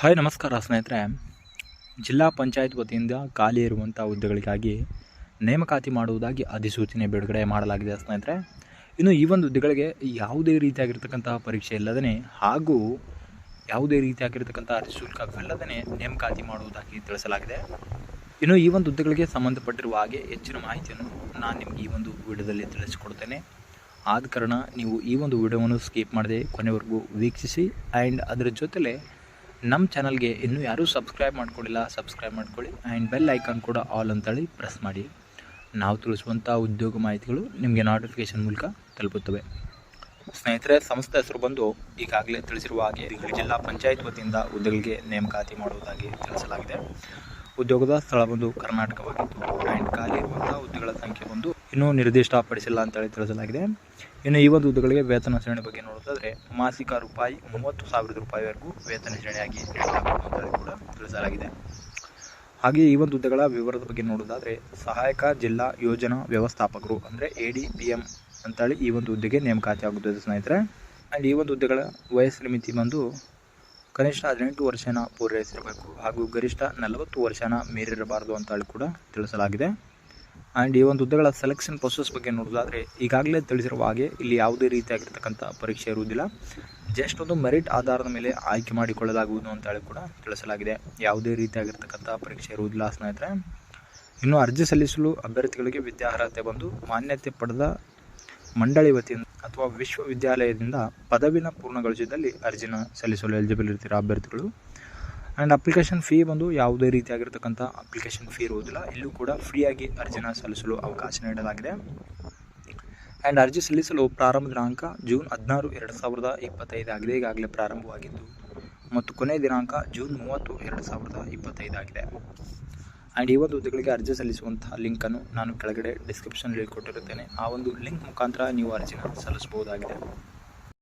Hi ನಮಸ್ಕಾರ ಸ್ನೇಹಿತರೆ. ಜಿಲ್ಲಾ ಪಂಚಾಯತ್ ವತಿಯಿಂದ ಖಾಲಿ ಇರುವಂಥ ಹುದ್ದೆಗಳಿಗಾಗಿ ನೇಮಕಾತಿ ಮಾಡುವುದಾಗಿ ಅಧಿಸೂಚನೆ ಬಿಡುಗಡೆ ಮಾಡಲಾಗಿದೆ ಸ್ನೇಹಿತರೆ. ಇನ್ನು ಈ ಒಂದು ಹುದ್ದೆಗಳಿಗೆ ಯಾವುದೇ ರೀತಿಯಾಗಿರ್ತಕ್ಕಂತಹ ಪರೀಕ್ಷೆ ಇಲ್ಲದೇ ಹಾಗೂ ಯಾವುದೇ ರೀತಿಯಾಗಿರ್ತಕ್ಕಂಥ ಅರ್ಜಿ ಶುಲ್ಕವಿಲ್ಲದೇ ನೇಮಕಾತಿ ಮಾಡುವುದಾಗಿ ತಿಳಿಸಲಾಗಿದೆ. ಇನ್ನು ಈ ಒಂದು ಹುದ್ದೆಗಳಿಗೆ ಸಂಬಂಧಪಟ್ಟಿರುವ ಹಾಗೆ ಹೆಚ್ಚಿನ ಮಾಹಿತಿಯನ್ನು ನಾನು ನಿಮಗೆ ಈ ಒಂದು ವಿಡಿಯೋದಲ್ಲಿ ತಿಳಿಸಿಕೊಡ್ತೇನೆ. ಆದ ಕಾರಣ ನೀವು ಈ ಒಂದು ವಿಡಿಯೋವನ್ನು ಸ್ಕಿಪ್ ಮಾಡದೆ ಕೊನೆವರೆಗೂ ವೀಕ್ಷಿಸಿ. ಆ್ಯಂಡ್ ಅದರ ಜೊತೆಲೇ ನಮ್ಮ ಚಾನಲ್ಗೆ ಇನ್ನೂ ಯಾರೂ ಸಬ್ಸ್ಕ್ರೈಬ್ ಮಾಡ್ಕೊಂಡಿಲ್ಲ, ಸಬ್ಸ್ಕ್ರೈಬ್ ಮಾಡ್ಕೊಳ್ಳಿ. ಆ್ಯಂಡ್ ಬೆಲ್ ಐಕಾನ್ ಕೂಡ ಆಲ್ ಅಂತೇಳಿ ಪ್ರೆಸ್ ಮಾಡಿ. ನಾವು ತಿಳಿಸುವಂಥ ಉದ್ಯೋಗ ಮಾಹಿತಿಗಳು ನಿಮಗೆ ನೋಟಿಫಿಕೇಷನ್ ಮೂಲಕ ತಲುಪುತ್ತವೆ. ಸ್ನೇಹಿತರೆ, ಸಂಸ್ಥೆ ಹೆಸರು ಬಂದು ಈಗಾಗಲೇ ತಿಳಿಸಿರುವ ಹಾಗೆ ಜಿಲ್ಲಾ ಪಂಚಾಯತ್ ವತಿಯಿಂದ ಹುದ್ದೆಗಳಿಗೆ ನೇಮಕಾತಿ ಮಾಡುವುದಾಗಿ ತಿಳಿಸಲಾಗಿದೆ. ಉದ್ಯೋಗದ ಸ್ಥಳ ಬಂದು ಕರ್ನಾಟಕವಾಗಿದ್ದು ಆ್ಯಂಡ್ ಖಾಲಿ ಇರುವಂಥ ಹುದ್ದೆಗಳ ಸಂಖ್ಯೆ ಬಂದು ಇನ್ನೂ ನಿರ್ದಿಷ್ಟಪಡಿಸಿಲ್ಲ ಅಂತೇಳಿ ತಿಳಿಸಲಾಗಿದೆ. ಇನ್ನು ಈ ಒಂದು ಹುದ್ದೆಗಳಿಗೆ ವೇತನ ಶ್ರೇಣಿ ಬಗ್ಗೆ ನೋಡೋದಾದರೆ ಮಾಸಿಕ ರೂಪಾಯಿ 30,000 ರೂಪಾಯಿವರೆಗೂ ವೇತನ ಶ್ರೇಣಿಯಾಗಿ ನೀಡಲಾಗುವುದು ಅಂತೇಳಿ ಕೂಡ ತಿಳಿಸಲಾಗಿದೆ. ಹಾಗೆ ಈ ಒಂದು ಹುದ್ದೆಗಳ ವಿವರದ ಬಗ್ಗೆ ನೋಡೋದಾದರೆ ಸಹಾಯಕ ಜಿಲ್ಲಾ ಯೋಜನಾ ವ್ಯವಸ್ಥಾಪಕರು ಅಂದರೆ ADPM ಅಂತೇಳಿ ಈ ಒಂದು ಹುದ್ದೆಗೆ ನೇಮಕಾತಿ ಆಗುತ್ತದೆ ಸ್ನೇಹಿತರೆ. ಆ್ಯಂಡ್ ಈ ಒಂದು ಹುದ್ದೆಗಳ ವಯಸ್ಸಿನ ಮಿತಿ ಬಂದು ಕನಿಷ್ಠ 18 ವರ್ಷನ ಪೂರೈಸಿರಬೇಕು ಹಾಗೂ ಗರಿಷ್ಠ 40 ವರ್ಷನ ಮೀರಿರಬಾರದು ಅಂತೇಳಿ ಕೂಡ ತಿಳಿಸಲಾಗಿದೆ. ಆ್ಯಂಡ್ ಈ ಒಂದು ಹುದ್ದೆಗಳ ಸೆಲೆಕ್ಷನ್ ಪ್ರೊಸೆಸ್ ಬಗ್ಗೆ ನೋಡೋದಾದರೆ ಈಗಾಗಲೇ ತಿಳಿಸಿರುವ ಹಾಗೆ ಇಲ್ಲಿ ಯಾವುದೇ ರೀತಿಯಾಗಿರ್ತಕ್ಕಂಥ ಪರೀಕ್ಷೆ ಇರುವುದಿಲ್ಲ. ಜಸ್ಟ್ ಒಂದು ಮೆರಿಟ್ ಆಧಾರದ ಮೇಲೆ ಆಯ್ಕೆ ಮಾಡಿಕೊಳ್ಳಲಾಗುವುದು ಅಂತೇಳಿ ಕೂಡ ತಿಳಿಸಲಾಗಿದೆ. ಯಾವುದೇ ರೀತಿಯಾಗಿರ್ತಕ್ಕಂಥ ಪರೀಕ್ಷೆ ಇರುವುದಿಲ್ಲ ಸ್ನೇಹಿತರೆ. ಇನ್ನು ಅರ್ಜಿ ಸಲ್ಲಿಸಲು ಅಭ್ಯರ್ಥಿಗಳಿಗೆ ವಿದ್ಯಾರ್ಹತೆ ಬಂದು ಮಾನ್ಯತೆ ಪಡೆದ ಮಂಡಳಿ ವತಿಯಿಂದ ಅಥವಾ ವಿಶ್ವವಿದ್ಯಾಲಯದಿಂದ ಪದವಿನ ಪೂರ್ಣಗೊಳಿಸಿದಲ್ಲಿ ಅರ್ಜಿನ ಸಲ್ಲಿಸಲು ಎಲಿಜಿಬಲ್ ಇರ್ತೀರ ಅಭ್ಯರ್ಥಿಗಳು. ಆ್ಯಂಡ್ ಅಪ್ಲಿಕೇಶನ್ ಫೀ ಬಂದು ಯಾವುದೇ ರೀತಿಯಾಗಿರ್ತಕ್ಕಂಥ ಅಪ್ಲಿಕೇಶನ್ ಫೀ ಇರುವುದಿಲ್ಲ. ಇಲ್ಲೂ ಕೂಡ ಫ್ರೀಯಾಗಿ ಅರ್ಜಿನ ಸಲ್ಲಿಸಲು ಅವಕಾಶ ನೀಡಲಾಗಿದೆ. ಆ್ಯಂಡ್ ಅರ್ಜಿ ಸಲ್ಲಿಸಲು ಪ್ರಾರಂಭ ದಿನಾಂಕ ಜೂನ್ 16, 2025 ಆಗಿದೆ. ಈಗಾಗಲೇ ಪ್ರಾರಂಭವಾಗಿದ್ದು ಮತ್ತು ಕೊನೆಯ ದಿನಾಂಕ ಜೂನ್ 30, 2025 ಆಗಿದೆ. ಆ್ಯಂಡ್ ಈ ಒಂದು ಹುದ್ದೆಗಳಿಗೆ ಅರ್ಜಿ ಸಲ್ಲಿಸುವಂತಹ ಲಿಂಕನ್ನು ನಾನು ಕೆಳಗಡೆ ಡಿಸ್ಕ್ರಿಪ್ಷನಲ್ಲಿ ಕೊಟ್ಟಿರುತ್ತೇನೆ. ಆ ಒಂದು ಲಿಂಕ್ ಮುಖಾಂತರ ನೀವು ಅರ್ಜಿನ ಸಲ್ಲಿಸಬಹುದಾಗಿದೆ.